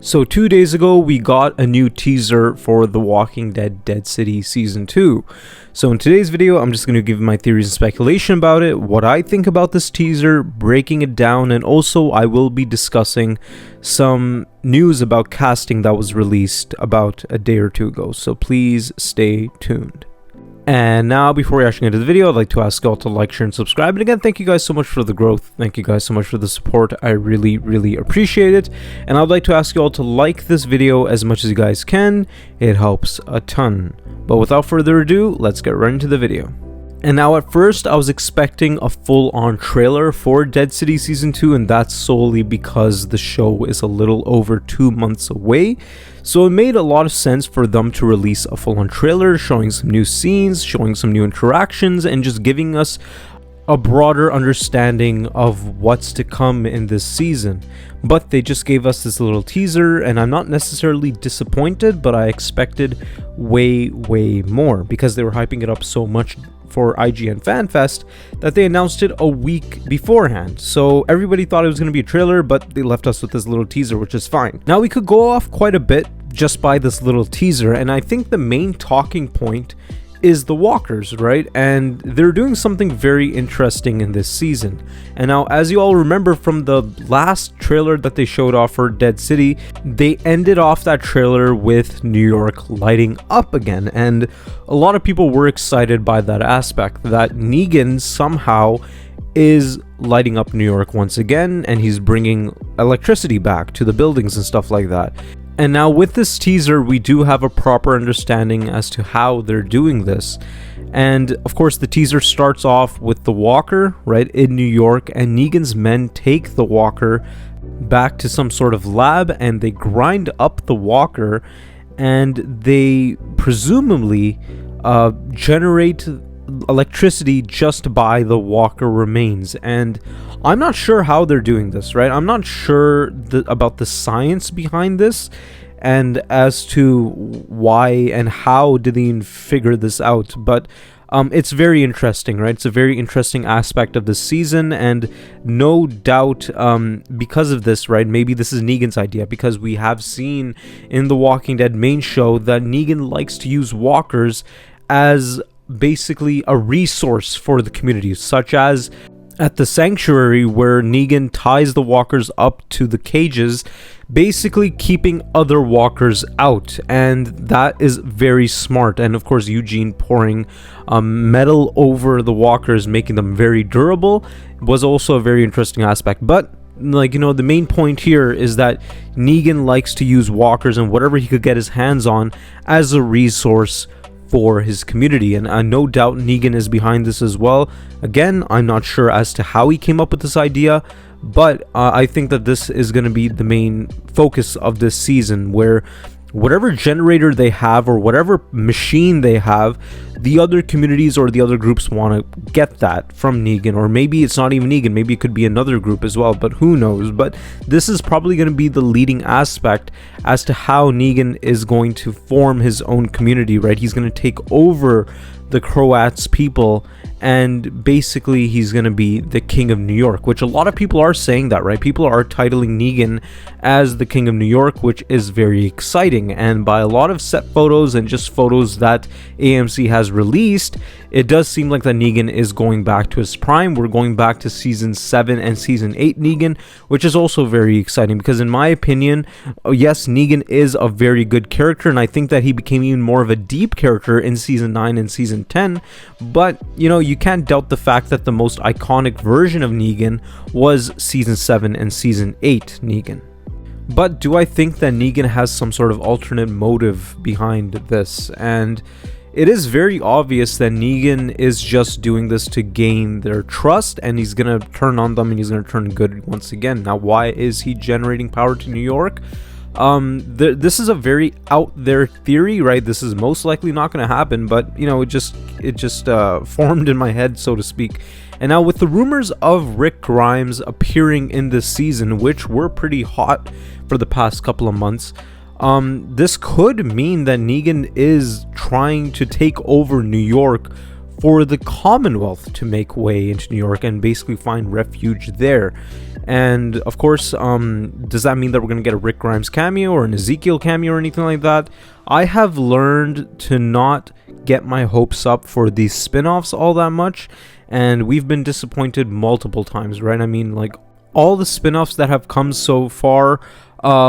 So 2 days ago, we got a new teaser for The Walking Dead Dead City Season 2. So in today's video, I'm just going to give my theories and speculation about it, what I think about this teaser, breaking it down, and also I will be discussing some news about casting that was released about a day or two ago. So please stay tuned. And now, before we actually get into the video, I'd like to ask you all to like, share, and subscribe. And again, thank you guys so much for the growth. Thank you guys so much for the support. I really appreciate it. And I'd like to ask you all to like this video as much as you guys can. It helps a ton. But without further ado, let's get right into the video. And now, at first, I was expecting a full-on trailer for Dead City Season 2, and that's solely because the show is a little over 2 months away. So it made a lot of sense for them to release a full-on trailer, showing some new scenes, showing some new interactions, and just giving us a broader understanding of what's to come in this season. But they just gave us this little teaser, and I'm not necessarily disappointed, but I expected way more because they were hyping it up so much for IGN FanFest that they announced it a week beforehand. So everybody thought it was going to be a trailer, but they left us with this little teaser, which is fine. Now we could go off quite a bit just by this little teaser, and I think the main talking point is the walkers, right? And they're doing something very interesting in this season. And now, as you all remember from the last trailer that they showed off for Dead City, they ended off that trailer with New York lighting up again. And a lot of people were excited by that aspect, that Negan somehow is lighting up New York once again, and he's bringing electricity back to the buildings and stuff like that. And now with this teaser, we do have a proper understanding as to how they're doing this. And of course, the teaser starts off with the walker, right, in New York, and Negan's men take the walker back to some sort of lab, and they grind up the walker, and they presumably generate electricity just by the walker remains. And I'm not sure how they're doing this, right? I'm not sure about the science behind this, and as to why and how did they figure this out. But it's very interesting, right? It's a very interesting aspect of the season, and no doubt because of this, right, maybe this is Negan's idea, because we have seen in the Walking Dead main show that Negan likes to use walkers as basically a resource for the community, such as at the sanctuary where Negan ties the walkers up to the cages, basically keeping other walkers out. And that is very smart. And of course, Eugene pouring metal over the walkers, making them very durable, was also a very interesting aspect. But like, you know, the main point here is that Negan likes to use walkers and whatever he could get his hands on as a resource for his community. And no doubt Negan is behind this as well. Again, I'm not sure as to how he came up with this idea, but I think that this is going to be the main focus of this season, where whatever generator they have or whatever machine they have, the other communities or the other groups want to get that from Negan. Or maybe it's not even Negan, maybe it could be another group as well, but who knows. But this is probably going to be the leading aspect as to how Negan is going to form his own community, right? He's going to take over the Croats people, and basically he's going to be the king of New York, which a lot of people are saying that, right? People are titling Negan as the king of New York, which is very exciting. And by a lot of set photos and just photos that AMC has released, it does seem like that Negan is going back to his prime. We're going back to season 7 and season 8 Negan, which is also very exciting, because in my opinion, yes, Negan is a very good character, and I think that he became even more of a deep character in season 9 and season 10. But you know, you can't doubt the fact that the most iconic version of Negan was season 7 and season 8 Negan. But do I think that Negan has some sort of alternate motive behind this? And it is very obvious that Negan is just doing this to gain their trust, and he's going to turn on them and he's going to turn good once again. Now, why is he generating power to New York? This is a very out there theory, right? This is most likely not going to happen, but you know, it just formed in my head, so to speak. And now with the rumors of Rick Grimes appearing in this season, which were pretty hot for the past couple of months, this could mean that Negan is trying to take over New York for the Commonwealth to make way into New York and basically find refuge there. And of course, does that mean that we're going to get a Rick Grimes cameo or an Ezekiel cameo or anything like that? I have learned to not get my hopes up for these spin-offs all that much, and we've been disappointed multiple times, right? I mean, like, all the spin-offs that have come so far,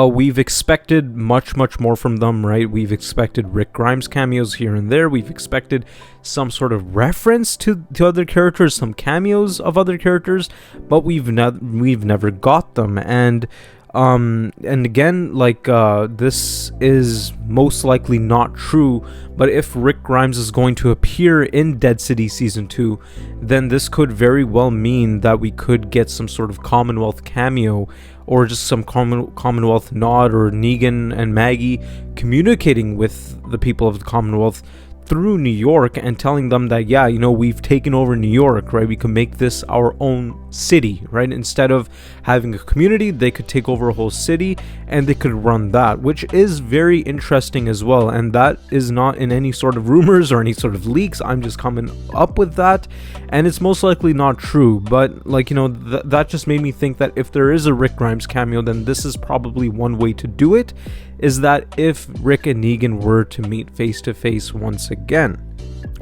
we've expected much more from them, right? We've expected Rick Grimes cameos here and there. We've expected some sort of reference to other characters, some cameos of other characters, but we've never got them. And again, like, this is most likely not true, but if Rick Grimes is going to appear in Dead City Season 2, then this could very well mean that we could get some sort of Commonwealth cameo, or just some Commonwealth nod, or Negan and Maggie communicating with the people of the Commonwealth through New York and telling them that, yeah, you know, we've taken over New York, right? We can make this our own city, right? Instead of having a community, they could take over a whole city and they could run that, which is very interesting as well. And that is not in any sort of rumors or any sort of leaks. I'm just coming up with that, and it's most likely not true. But, like, you know, that just made me think that if there is a Rick Grimes cameo, then this is probably one way to do it, is that if Rick and Negan were to meet face to face once again.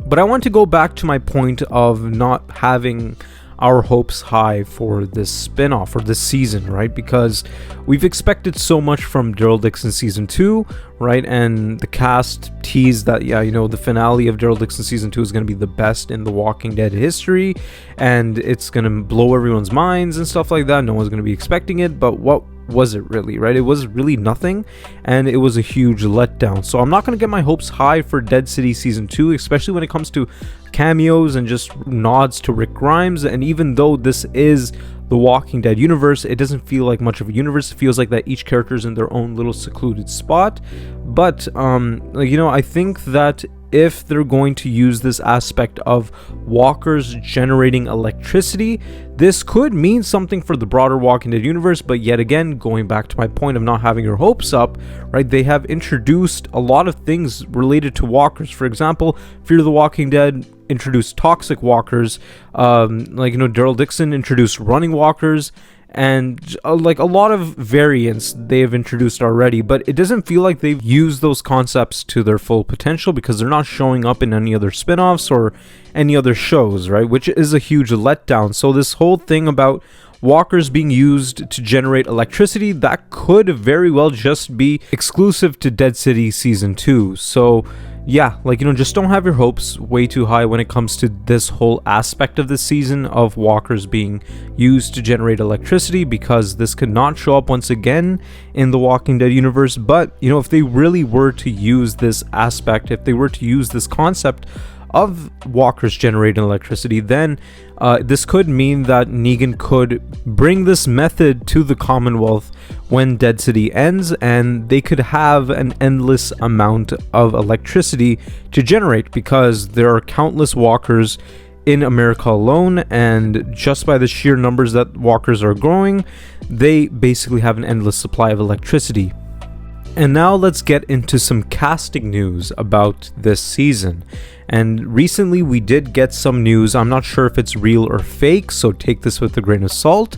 But I want to go back to my point of not having our hopes high for this spin-off or this season, right? Because we've expected so much from Daryl Dixon Season 2, right? And the cast teased that, yeah, you know, the finale of Daryl Dixon Season 2 is going to be the best in The Walking Dead history, and it's going to blow everyone's minds and stuff like that. No one's going to be expecting it, but what was it really, right? It was really nothing, and it was a huge letdown. So I'm not going to get my hopes high for Dead City Season 2, especially when it comes to cameos and just nods to Rick Grimes. And even though this is the Walking Dead universe, it doesn't feel like much of a universe. It feels like that each character is in their own little secluded spot. But you know, I think that if they're going to use this aspect of walkers generating electricity, this could mean something for the broader Walking Dead universe. But yet again, going back to my point of not having your hopes up, right? They have introduced a lot of things related to walkers. For example, Fear the Walking Dead introduced toxic walkers. Like, you know, Daryl Dixon introduced running walkers, and like a lot of variants they have introduced already, but it doesn't feel like they've used those concepts to their full potential, because they're not showing up in any other spin-offs or any other shows, right? Which is a huge letdown. So this whole thing about walkers being used to generate electricity, that could very well just be exclusive to Dead City Season 2. So yeah, like, you know, just don't have your hopes way too high when it comes to this whole aspect of the season of walkers being used to generate electricity, because this could not show up once again in the Walking Dead universe. But, you know, if they really were to use this aspect, if they were to use this concept of walkers generating electricity, then this could mean that Negan could bring this method to the Commonwealth when Dead City ends, and they could have an endless amount of electricity to generate, because there are countless walkers in America alone, and just by the sheer numbers that walkers are growing, they basically have an endless supply of electricity. And now let's get into some casting news about this season. And recently we did get some news. I'm not sure if it's real or fake, so take this with a grain of salt.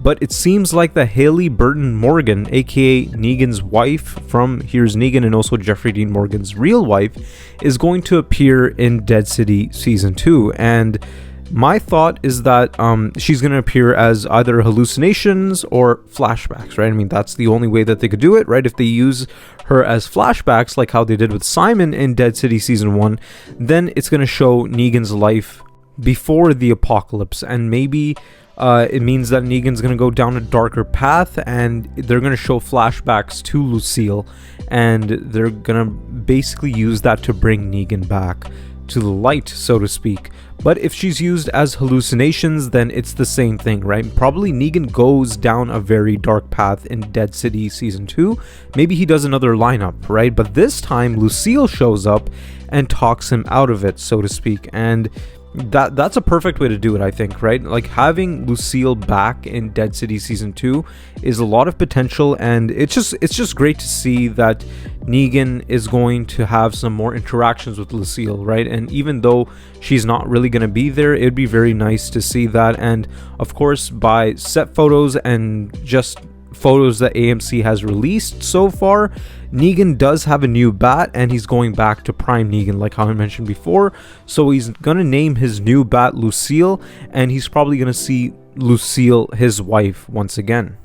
But it seems like that Haley Burton Morgan, aka Negan's wife from Here's Negan, and also Jeffrey Dean Morgan's real wife, is going to appear in Dead City Season 2. And my thought is that she's going to appear as either hallucinations or flashbacks, right? I mean, that's the only way that they could do it, right? If they use her as flashbacks, like how they did with Simon in Dead City Season 1, then it's going to show Negan's life before the apocalypse, and maybe it means that Negan's going to go down a darker path, and they're going to show flashbacks to Lucille, and they're going to basically use that to bring Negan back to the light, so to speak. But if she's used as hallucinations, then it's the same thing, right? Probably Negan goes down a very dark path in Dead City Season 2. Maybe he does another lineup, right? But this time Lucille shows up and talks him out of it, so to speak. And that's a perfect way to do it, I think, right? Like, having Lucille back in Dead City Season 2 is a lot of potential, and it's just great to see that Negan is going to have some more interactions with Lucille, right? And even though she's not really going to be there, it'd be very nice to see that. And of course, by set photos and just photos that AMC has released so far, Negan does have a new bat, and he's going back to Prime Negan, like how I mentioned before. So he's gonna name his new bat Lucille, and he's probably gonna see Lucille, his wife, once again.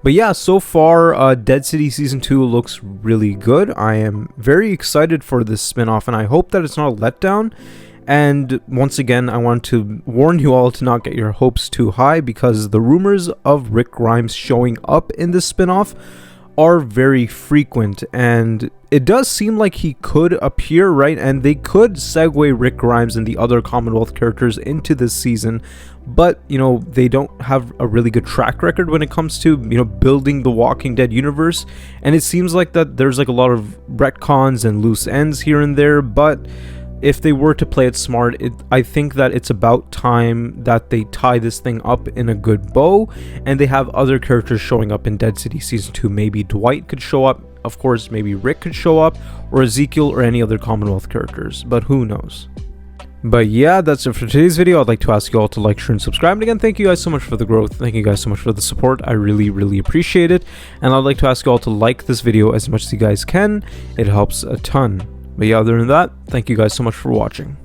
But yeah, so far, Dead City Season 2 looks really good. I am very excited for this spin-off, and I hope that it's not a letdown. And once again, I want to warn you all to not get your hopes too high, because the rumors of Rick Grimes showing up in this spin-off are very frequent, and it does seem like he could appear, right? And they could segue Rick Grimes and the other Commonwealth characters into this season, but you know, they don't have a really good track record when it comes to, you know, building the Walking Dead universe. And it seems like that there's like a lot of retcons and loose ends here and there, but if they were to play it smart, I think that it's about time that they tie this thing up in a good bow, and they have other characters showing up in Dead City Season 2. Maybe Dwight could show up, of course, maybe Rick could show up, or Ezekiel, or any other Commonwealth characters, but who knows. But yeah, that's it for today's video. I'd like to ask you all to like, share, and subscribe. And again, thank you guys so much for the growth. Thank you guys so much for the support. I really appreciate it. And I'd like to ask you all to like this video as much as you guys can. It helps a ton. But yeah, other than that, thank you guys so much for watching.